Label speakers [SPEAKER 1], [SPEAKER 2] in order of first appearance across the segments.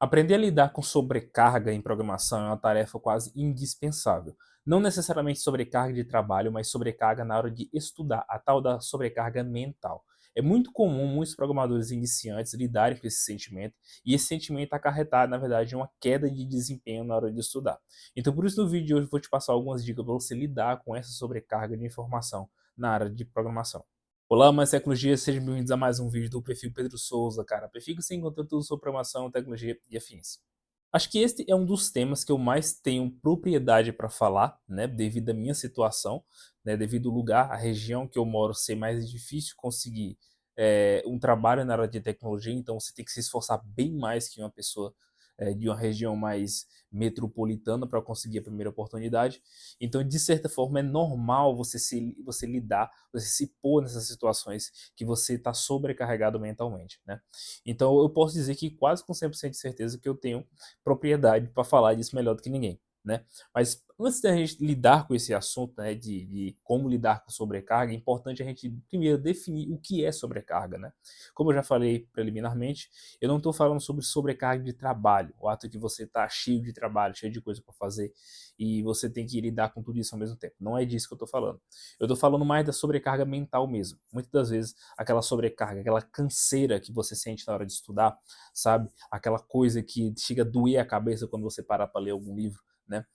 [SPEAKER 1] Aprender a lidar com sobrecarga em programação é uma tarefa quase indispensável. Não necessariamente sobrecarga de trabalho, mas sobrecarga na hora de estudar, a tal da sobrecarga mental. É muito comum muitos programadores iniciantes lidarem com esse sentimento, e esse sentimento acarretar, na verdade, uma queda de desempenho na hora de estudar. Então, por isso, no vídeo de hoje, eu vou te passar algumas dicas para você lidar com essa sobrecarga de informação na área de programação. Olá, mais tecnologia, sejam bem-vindos a mais um vídeo do perfil Pedro Souza, cara. Perfil que você encontra tudo sobre programação, tecnologia e afins. Acho que este é um dos temas que eu mais tenho propriedade para falar, né, devido à minha situação, né, devido ao lugar, a região que eu moro ser mais difícil conseguir um trabalho na área de tecnologia, então você tem que se esforçar bem mais que uma pessoa de uma região mais metropolitana para conseguir a primeira oportunidade. Então, de certa forma, é normal você lidar, você se pôr nessas situações que você está sobrecarregado mentalmente, né? Então, eu posso dizer que quase com 100% de certeza que eu tenho propriedade para falar disso melhor do que ninguém, né? Mas antes da gente lidar com esse assunto, né, de como lidar com sobrecarga, é importante a gente primeiro definir o que é sobrecarga, né? Como eu já falei preliminarmente, eu não estou falando sobre sobrecarga de trabalho, o ato de você estar cheio de trabalho, cheio de coisa para fazer e você tem que lidar com tudo isso ao mesmo tempo. Não é disso que eu estou falando. Eu estou falando mais da sobrecarga mental mesmo. Muitas das vezes, aquela sobrecarga, aquela canseira que você sente na hora de estudar, sabe? Aquela coisa que chega a doer a cabeça quando você parar para ler algum livro, né?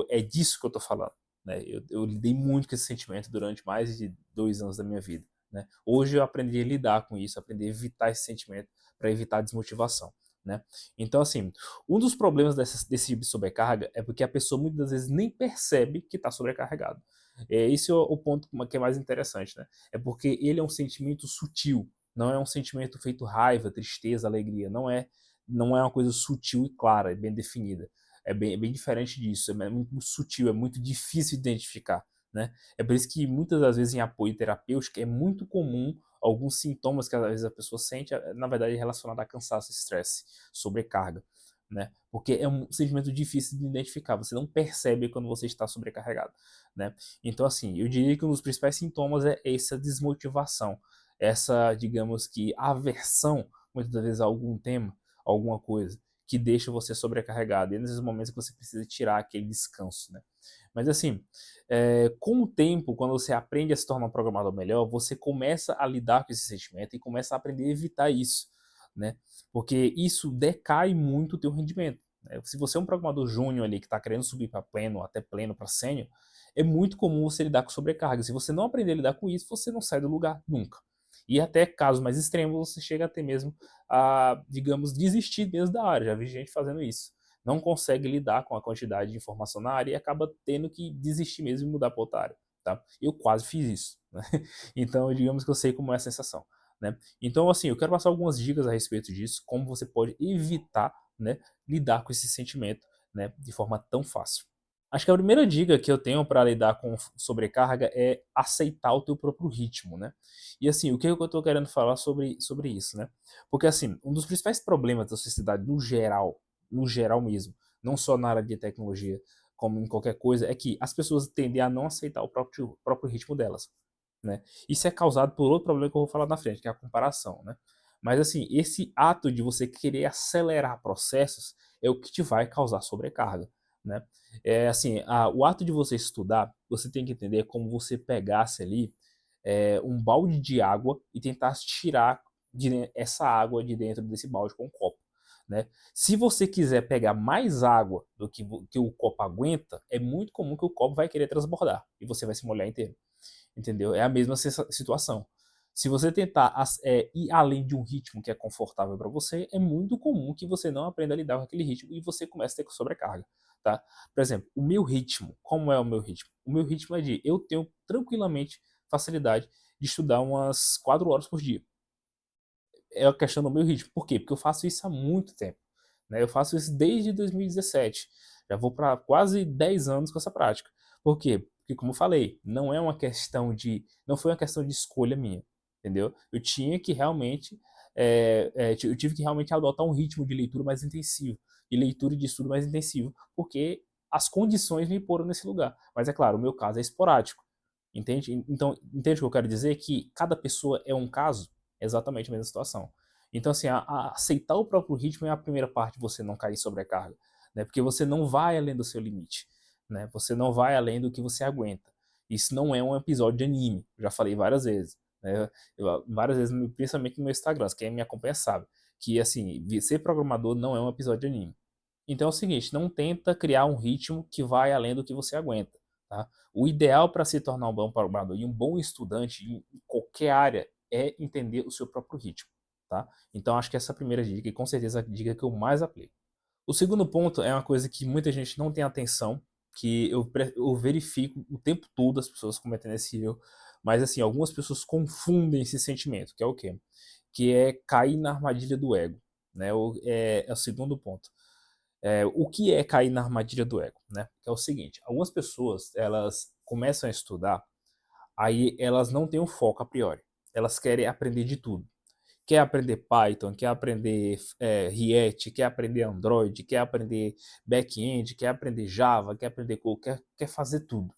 [SPEAKER 1] É disso que eu estou falando. Né? Eu lidei muito com esse sentimento durante mais de 2 anos da minha vida. Né? Hoje eu aprendi a lidar com isso, aprendi a evitar esse sentimento para evitar a desmotivação. Né? Então, assim, um dos problemas desse tipo de sobrecarga é porque a pessoa muitas das vezes nem percebe que está sobrecarregado. Esse é o ponto que é mais interessante, né? É porque ele é um sentimento sutil, não é um sentimento feito raiva, tristeza, alegria, não é uma coisa sutil e clara, é bem definida. É bem diferente disso, é muito sutil, é muito difícil de identificar, né? É por isso que muitas das vezes em apoio terapêutico é muito comum alguns sintomas que às vezes a pessoa sente, na verdade, relacionado a cansaço, estresse, sobrecarga, né? Porque é um sentimento difícil de identificar, você não percebe quando você está sobrecarregado, né? Então, assim, eu diria que um dos principais sintomas é essa desmotivação, essa, digamos que, aversão, muitas das vezes, a algum tema, alguma coisa, que deixa você sobrecarregado. E é nesses momentos que você precisa tirar aquele descanso, né? Mas assim, com o tempo, quando você aprende a se tornar um programador melhor, você começa a lidar com esse sentimento e começa a aprender a evitar isso, né? Porque isso decai muito o teu rendimento. Né? Se você é um programador júnior ali que está querendo subir para pleno, até pleno para sênior, é muito comum você lidar com sobrecarga. Se você não aprender a lidar com isso, você não sai do lugar nunca. E até casos mais extremos, você chega até mesmo a, digamos, desistir mesmo da área. Já vi gente fazendo isso. Não consegue lidar com a quantidade de informação na área e acaba tendo que desistir mesmo e mudar para outra área. Tá? Eu quase fiz isso. Né? Então, digamos que eu sei como é a sensação. Né? Então, assim, eu quero passar algumas dicas a respeito disso, como você pode evitar, né, lidar com esse sentimento, né, de forma tão fácil. Acho que a primeira dica que eu tenho para lidar com sobrecarga é aceitar o teu próprio ritmo, né? E assim, o que eu estou querendo falar sobre isso, né? Porque assim, um dos principais problemas da sociedade no geral mesmo, não só na área de tecnologia, como em qualquer coisa, é que as pessoas tendem a não aceitar o próprio ritmo delas, né? Isso é causado por outro problema que eu vou falar na frente, que é a comparação, né? Mas assim, esse ato de você querer acelerar processos é o que te vai causar sobrecarga, né? É assim, o ato de você estudar, você tem que entender como você pegasse ali um balde de água e tentasse tirar essa água de dentro desse balde com um copo. Né? Se você quiser pegar mais água do que o copo aguenta, é muito comum que o copo vai querer transbordar e você vai se molhar inteiro. Entendeu? É a mesma situação. Se você tentar ir além de um ritmo que é confortável para você, é muito comum que você não aprenda a lidar com aquele ritmo e você comece a ter sobrecarga. Tá? Por exemplo, o meu ritmo, como é o meu ritmo? O meu ritmo é de eu tenho tranquilamente facilidade de estudar umas 4 horas por dia. É a questão do meu ritmo. Por quê? Porque eu faço isso há muito tempo. Né? Eu faço isso desde 2017. Já vou para quase 10 anos com essa prática. Por quê? Porque, como eu falei, não foi uma questão de escolha minha, entendeu? Eu tinha que realmente, eu tive que realmente adotar um ritmo de leitura mais intensivo, de leitura e de estudo mais intensivo, porque as condições me poram nesse lugar. Mas é claro, o meu caso é esporádico, entende? Então, entende o que eu quero dizer? Que cada pessoa é um caso, exatamente a mesma situação. Então, assim, aceitar o próprio ritmo é a primeira parte de você não cair em sobrecarga, né? Porque você não vai além do seu limite, né? Você não vai além do que você aguenta. Isso não é um episódio de anime, já falei várias vezes, né? Várias vezes, principalmente no meu Instagram, quem me acompanha sabe, que, assim, ser programador não é um episódio de anime. Então é o seguinte, não tenta criar um ritmo que vai além do que você aguenta, tá? O ideal para se tornar um bom programador e um bom estudante em qualquer área é entender o seu próprio ritmo, tá? Então acho que essa é a primeira dica e com certeza a dica que eu mais aplico. O segundo ponto é uma coisa que muita gente não tem atenção, que eu verifico o tempo todo as pessoas cometendo esse erro, mas assim, algumas pessoas confundem esse sentimento, que é o quê? Que é cair na armadilha do ego, né? É o segundo ponto. O que é cair na armadilha do ego, né? É o seguinte, algumas pessoas, elas começam a estudar, aí elas não têm um foco a priori. Elas querem aprender de tudo. Quer aprender Python, quer aprender React, quer aprender Android, quer aprender back-end, quer aprender Java, quer aprender Go, quer fazer tudo.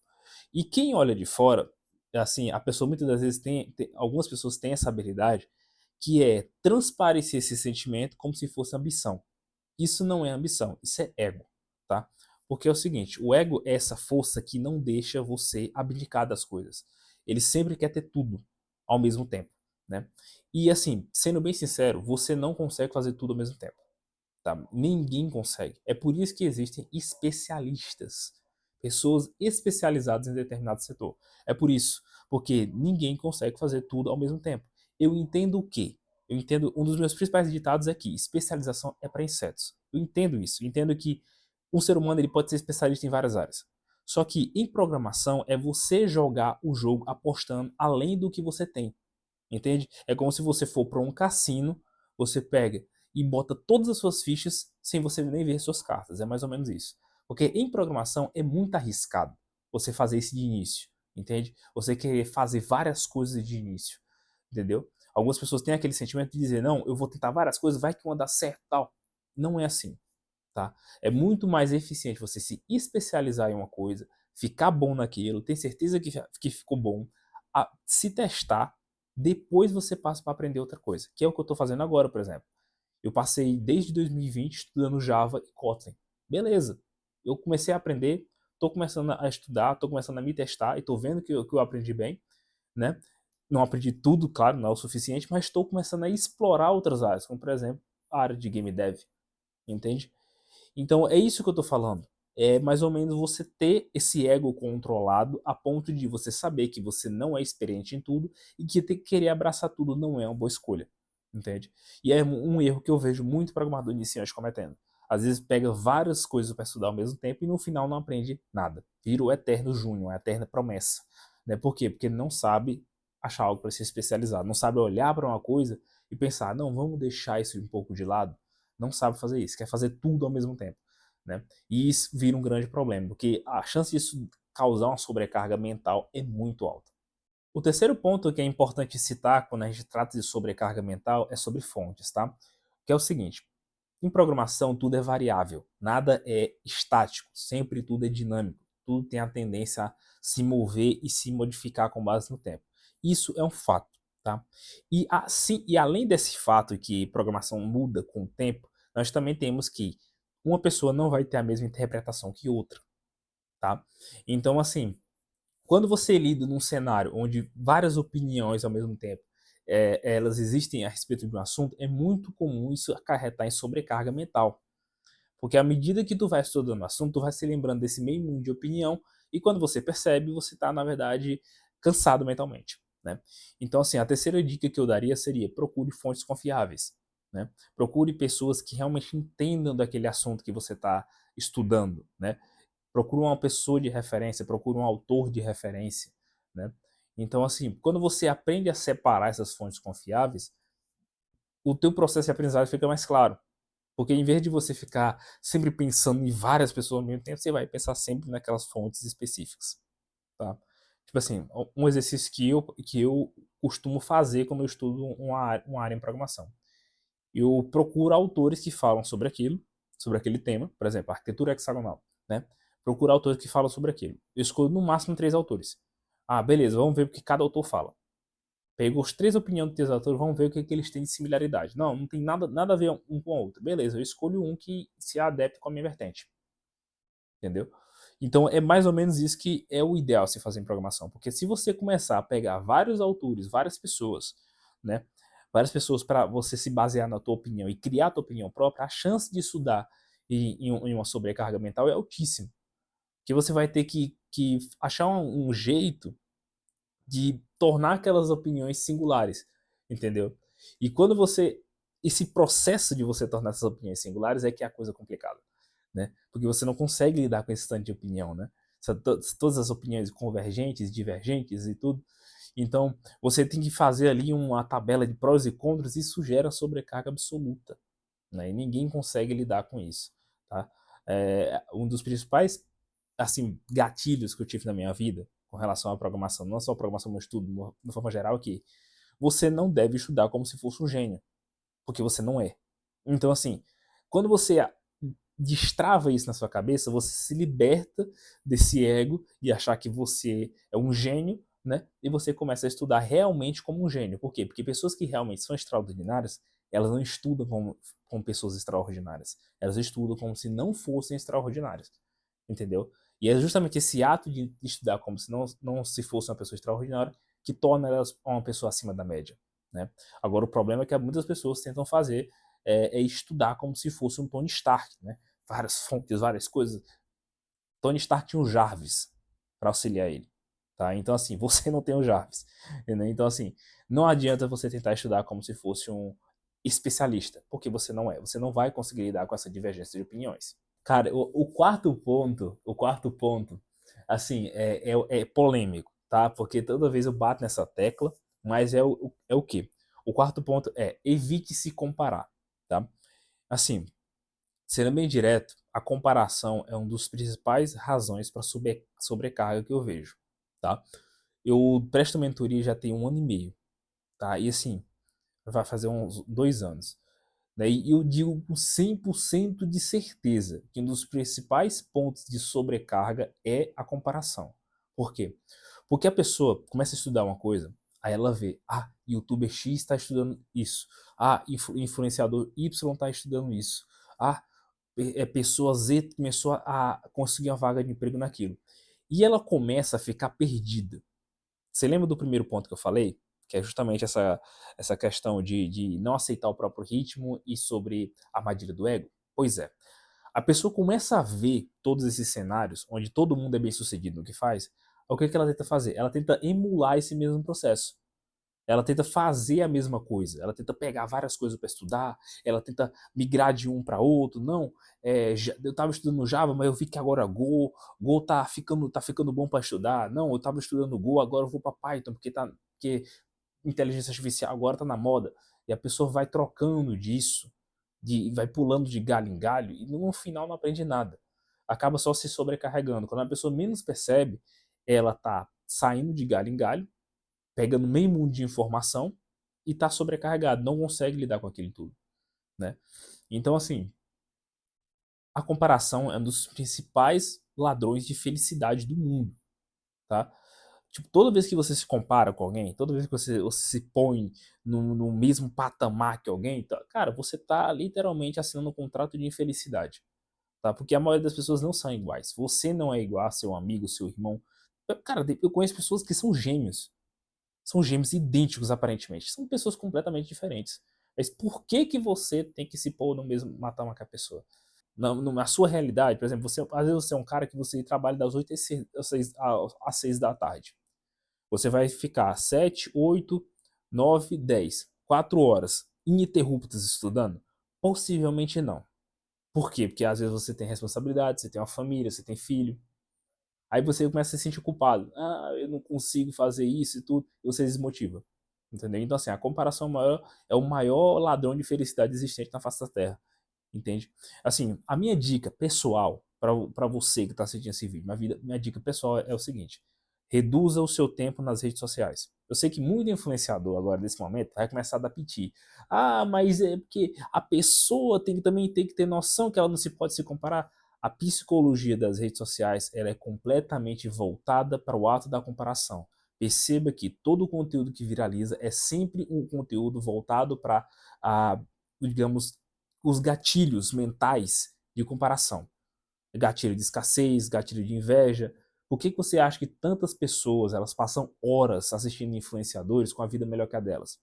[SPEAKER 1] E quem olha de fora, assim, a pessoa muitas das vezes algumas pessoas têm essa habilidade, que é transparecer esse sentimento como se fosse ambição. Isso não é ambição, isso é ego, tá? Porque é o seguinte, o ego é essa força que não deixa você abdicar das coisas. Ele sempre quer ter tudo ao mesmo tempo, né? E assim, sendo bem sincero, você não consegue fazer tudo ao mesmo tempo, tá? Ninguém consegue. É por isso que existem especialistas, pessoas especializadas em determinado setor. É por isso, porque ninguém consegue fazer tudo ao mesmo tempo. Eu entendo o quê? Eu entendo, um dos meus principais ditados é que especialização é para insetos. Eu entendo isso, eu entendo que um ser humano ele pode ser especialista em várias áreas. Só que em programação é você jogar o jogo apostando além do que você tem. Entende? É como se você for para um cassino, você pega e bota todas as suas fichas sem você nem ver suas cartas. É mais ou menos isso. Porque em programação é muito arriscado você fazer isso de início, entende? Você querer fazer várias coisas de início, entendeu? Algumas pessoas têm aquele sentimento de dizer, não, eu vou tentar várias coisas, vai que uma dá certo, tal. Não é assim, tá? É muito mais eficiente você se especializar em uma coisa, ficar bom naquilo, ter certeza que ficou bom, se testar, depois você passa para aprender outra coisa, que é o que eu estou fazendo agora, por exemplo. Eu passei desde 2020 estudando Java e Kotlin. Beleza, eu comecei a aprender, estou começando a estudar, estou começando a me testar e estou vendo que eu aprendi bem, né? Não aprendi tudo, claro, não é o suficiente, mas estou começando a explorar outras áreas, como por exemplo a área de game dev, entende? Então é isso que eu tô falando. É mais ou menos você ter esse ego controlado a ponto de você saber que você não é experiente em tudo e que ter que querer abraçar tudo não é uma boa escolha. Entende? E é um erro que eu vejo muito programador iniciante cometendo. Às vezes pega várias coisas para estudar ao mesmo tempo e no final não aprende nada. Vira o eterno júnior, a eterna promessa. Né? Por quê? Porque ele não sabe achar algo para se especializar. Não sabe olhar para uma coisa e pensar, não, vamos deixar isso um pouco de lado. Não sabe fazer isso, quer fazer tudo ao mesmo tempo. Né? E isso vira um grande problema, porque a chance disso causar uma sobrecarga mental é muito alta. O terceiro ponto que é importante citar quando a gente trata de sobrecarga mental é sobre fontes, tá? Que é o seguinte, em programação tudo é variável, nada é estático, sempre tudo é dinâmico, tudo tem a tendência a se mover e se modificar com base no tempo. Isso é um fato, tá? E, assim, e além desse fato que programação muda com o tempo, nós também temos que uma pessoa não vai ter a mesma interpretação que outra, tá? Então, assim, quando você lida num cenário onde várias opiniões ao mesmo tempo elas existem a respeito de um assunto, é muito comum isso acarretar em sobrecarga mental. Porque à medida que tu vai estudando o assunto, tu vai se lembrando desse meio mundo de opinião e quando você percebe, você está, na verdade, cansado mentalmente. Né? Então, assim, a terceira dica que eu daria seria procure fontes confiáveis. Né? Procure pessoas que realmente entendam daquele assunto que você está estudando. Né? Procure uma pessoa de referência, procure um autor de referência. Né? Então, assim, quando você aprende a separar essas fontes confiáveis, o teu processo de aprendizagem fica mais claro. Porque em vez de você ficar sempre pensando em várias pessoas ao mesmo tempo, você vai pensar sempre naquelas fontes específicas, tá? Tipo assim, um exercício que eu costumo fazer quando eu estudo uma área em programação. Eu procuro autores que falam sobre aquele tema, por exemplo, arquitetura hexagonal, né? Procuro autores que falam sobre aquilo. Eu escolho no máximo 3 autores. Ah, beleza, vamos ver o que cada autor fala. Pegou as três opiniões dos autores, vamos ver o que, que eles têm de similaridade. Não, não tem nada a ver um com o outro. Beleza, eu escolho um que se adapte com a minha vertente. Entendeu? Então é mais ou menos isso que é o ideal se fazer em programação. Porque se você começar a pegar vários autores, várias pessoas, né? Várias pessoas para você se basear na tua opinião e criar a tua opinião própria, a chance de estudar em uma sobrecarga mental é altíssima. Que você vai ter que achar um jeito de tornar aquelas opiniões singulares, entendeu? E quando você esse processo de você tornar essas opiniões singulares é que é a coisa complicada, né? Porque você não consegue lidar com esse tanto de opinião, né? Todas as opiniões convergentes, divergentes e tudo. Então, você tem que fazer ali uma tabela de prós e contras e isso gera sobrecarga absoluta, né? E ninguém consegue lidar com isso, tá? Um dos principais assim, gatilhos que eu tive na minha vida com relação à programação, não só a programação, mas estudo, de forma geral, é que você não deve estudar como se fosse um gênio, porque você não é. Então, assim, quando você destrava isso na sua cabeça, você se liberta desse ego e achar que você é um gênio, né? E você começa a estudar realmente como um gênio. Por quê? Porque pessoas que realmente são extraordinárias, elas não estudam como pessoas extraordinárias. Elas estudam como se não fossem extraordinárias. Entendeu? E é justamente esse ato de estudar como se não se fosse uma pessoa extraordinária que torna elas uma pessoa acima da média, né? Agora, o problema é que muitas pessoas tentam fazer estudar como se fosse um Tony Stark, né? Várias fontes, várias coisas. Tony Stark tinha um Jarvis para auxiliar ele, tá? Então, assim, você não tem um Jarvis, entendeu? Então, assim, não adianta você tentar estudar como se fosse um especialista, porque você não é. Você não vai conseguir lidar com essa divergência de opiniões. Cara, o quarto ponto, assim, é polêmico, tá? Porque toda vez eu bato nessa tecla, mas é o quê? O quarto ponto é evite se comparar, tá? Assim, sendo bem direto, a comparação é uma das principais razões para sobrecarga que eu vejo, tá? Eu presto mentoria já tem 1 ano e meio, tá? E assim, vai fazer uns 2 anos. Daí eu digo com 100% de certeza que um dos principais pontos de sobrecarga é a comparação. Por quê? Porque a pessoa começa a estudar uma coisa, aí ela vê, youtuber X está estudando isso, influenciador Y está estudando isso, pessoa Z começou a conseguir uma vaga de emprego naquilo. E ela começa a ficar perdida. Você lembra do primeiro ponto que eu falei? Que é justamente essa questão de não aceitar o próprio ritmo e sobre a armadilha do ego? Pois é. A pessoa começa a ver todos esses cenários, onde todo mundo é bem sucedido no que faz, o que ela tenta fazer? Ela tenta emular esse mesmo processo. Ela tenta fazer a mesma coisa, ela tenta pegar várias coisas para estudar, ela tenta migrar de um para outro. Não, eu estava estudando Java, mas eu vi que agora Go tá ficando bom para estudar. Não, eu estava estudando Go, agora eu vou para Python, porque inteligência artificial agora está na moda. E a pessoa vai trocando disso, vai pulando de galho em galho, e no final não aprende nada. Acaba só se sobrecarregando. Quando a pessoa menos percebe, ela tá saindo de galho em galho, pegando meio mundo de informação e tá sobrecarregado, não consegue lidar com aquilo tudo, né? Então, assim, a comparação é um dos principais ladrões de felicidade do mundo, tá? Tipo, toda vez que você se compara com alguém, toda vez que você se põe no mesmo patamar que alguém, cara, você tá literalmente assinando um contrato de infelicidade, tá? Porque a maioria das pessoas não são iguais. Você não é igual a seu amigo, seu irmão. Cara, eu conheço pessoas que são gêmeos. São gêmeos idênticos, aparentemente. São pessoas completamente diferentes. Mas por que que você tem que se pôr no mesmo matar uma pessoa? Na sua realidade, por exemplo, às vezes você é um cara que você trabalha das 8 às 6 da tarde. Você vai ficar 7, 8, 9, 10, 4 horas ininterruptas estudando? Possivelmente não. Por quê? Porque às vezes você tem responsabilidade, você tem uma família, você tem filho. Aí você começa a se sentir culpado. Eu não consigo fazer isso e tudo. E você desmotiva. Entendeu? Então, assim, a comparação é o maior ladrão de felicidade existente na face da Terra. Entende? Assim, a minha dica pessoal para você que está assistindo esse vídeo, minha dica pessoal é o seguinte: reduza o seu tempo nas redes sociais. Eu sei que muito influenciador agora nesse momento vai começar a dar piti. Mas é porque a pessoa também tem que ter noção que ela não se pode se comparar. A psicologia das redes sociais ela é completamente voltada para o ato da comparação. Perceba que todo o conteúdo que viraliza é sempre um conteúdo voltado para, digamos, os gatilhos mentais de comparação. Gatilho de escassez, gatilho de inveja. Por que que você acha que tantas pessoas elas passam horas assistindo influenciadores com a vida melhor que a delas?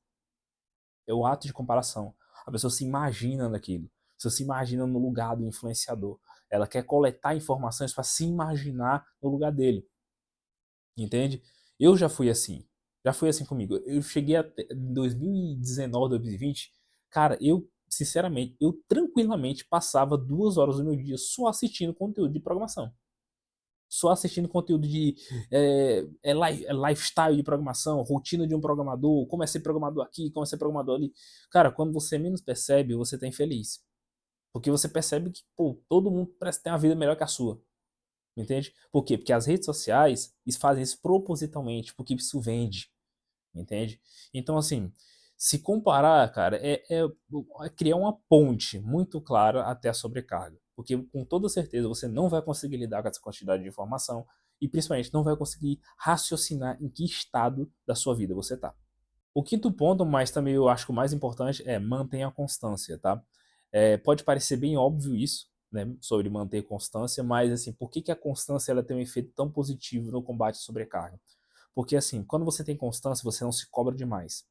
[SPEAKER 1] É o ato de comparação. A pessoa se imagina naquilo. A pessoa se imagina no lugar do influenciador. Ela quer coletar informações para se imaginar no lugar dele. Entende? Eu já fui assim. Já fui assim comigo. Eu cheguei até em 2019, 2020. Cara, eu, sinceramente, eu tranquilamente passava 2 horas do meu dia só assistindo conteúdo de programação. Só assistindo conteúdo de lifestyle de programação, rotina de um programador, como é ser programador aqui, como é ser programador ali. Cara, quando você menos percebe, você tá infeliz. Porque você percebe que, pô, todo mundo parece ter uma vida melhor que a sua. Entende? Por quê? Porque as redes sociais eles fazem isso propositalmente, porque isso vende. Entende? Então, assim, se comparar, cara, é criar uma ponte muito clara até a sobrecarga. Porque com toda certeza você não vai conseguir lidar com essa quantidade de informação e principalmente não vai conseguir raciocinar em que estado da sua vida você está. O quinto ponto, mas também eu acho que o mais importante é mantenha a constância, tá? Pode parecer bem óbvio isso, né, sobre manter constância, mas assim, por que que a constância ela tem um efeito tão positivo no combate à sobrecarga? Porque assim, quando você tem constância, você não se cobra demais,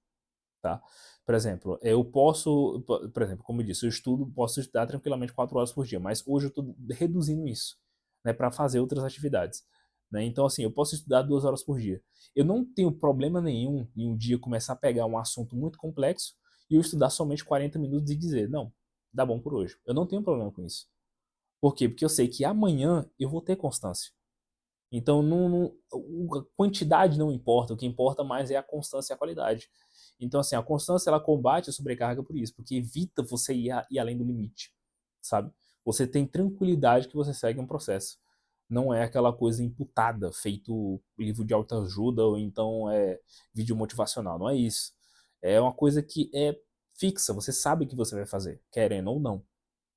[SPEAKER 1] tá? Por exemplo, eu posso, por exemplo, como eu disse, eu estudo, posso estudar tranquilamente 4 horas por dia, mas hoje eu estou reduzindo isso, né, para fazer outras atividades, né? Então, assim, eu posso estudar 2 horas por dia. Eu não tenho problema nenhum em um dia começar a pegar um assunto muito complexo e eu estudar somente 40 minutos e dizer, não, dá bom por hoje. Eu não tenho problema com isso. Por quê? Porque eu sei que amanhã eu vou ter constância. Então, a quantidade não importa, o que importa mais é a constância e a qualidade. Então, assim, a constância ela combate a sobrecarga por isso, porque evita você ir além do limite, sabe? Você tem tranquilidade que você segue um processo. Não é aquela coisa imputada, feito livro de autoajuda ou então vídeo motivacional, não é isso. É uma coisa que é fixa, você sabe o que você vai fazer, querendo ou não,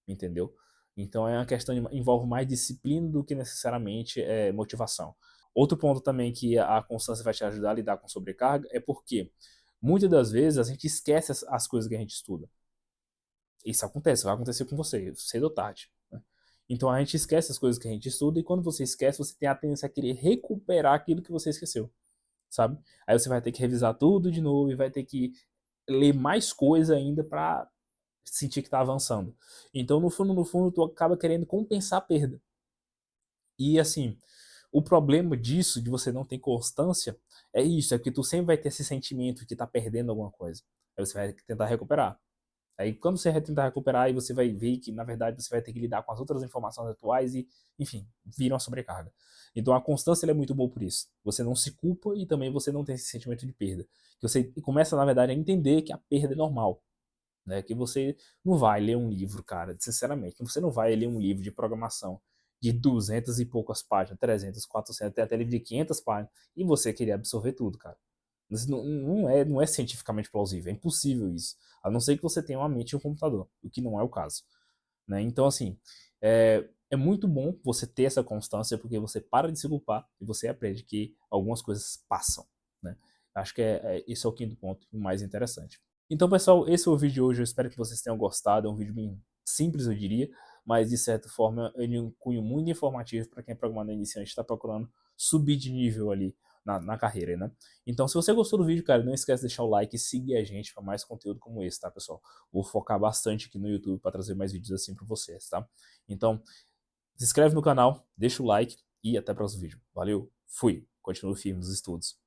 [SPEAKER 1] entendeu? Então é uma questão de, envolve mais disciplina do que necessariamente motivação. Outro ponto também que a constância vai te ajudar a lidar com sobrecarga é porque muitas das vezes a gente esquece as coisas que a gente estuda. Isso acontece, vai acontecer com você, cedo ou tarde, né? Então a gente esquece as coisas que a gente estuda e quando você esquece, você tem a tendência a querer recuperar aquilo que você esqueceu, sabe? Aí você vai ter que revisar tudo de novo e vai ter que ler mais coisa ainda para sentir que está avançando. Então, no fundo, tu acaba querendo compensar a perda. E assim, o problema disso, de você não ter constância, é isso, é que tu sempre vai ter esse sentimento de tá perdendo alguma coisa. Aí você vai tentar recuperar. Aí quando você vai tentar recuperar, aí você vai ver que, na verdade, você vai ter que lidar com as outras informações atuais e, enfim, vira uma sobrecarga. Então a constância é muito boa por isso. Você não se culpa e também você não tem esse sentimento de perda. Que você começa, na verdade, a entender que a perda é normal, né? Que você não vai ler um livro, cara, sinceramente, você não vai ler um livro de programação de 200 e poucas páginas, 300, 400, até livro de 500 páginas, e você querer absorver tudo, cara. Isso não é cientificamente plausível, é impossível isso. A não ser que você tenha uma mente e um computador, o que não é o caso, né? Então, assim, é muito bom você ter essa constância, porque você para de se culpar e você aprende que algumas coisas passam, né? Acho que esse é o quinto ponto, o mais interessante. Então, pessoal, esse é o vídeo de hoje. Eu espero que vocês tenham gostado. É um vídeo bem simples, eu diria, mas de certa forma ele é um cunho muito informativo para quem é programador iniciante está procurando subir de nível ali na carreira, né? Então, se você gostou do vídeo, cara, não esquece de deixar o like e seguir a gente para mais conteúdo como esse, tá, pessoal? Vou focar bastante aqui no YouTube para trazer mais vídeos assim para vocês, tá? Então, se inscreve no canal, deixa o like e até o próximo vídeo. Valeu, fui, continue firme nos estudos.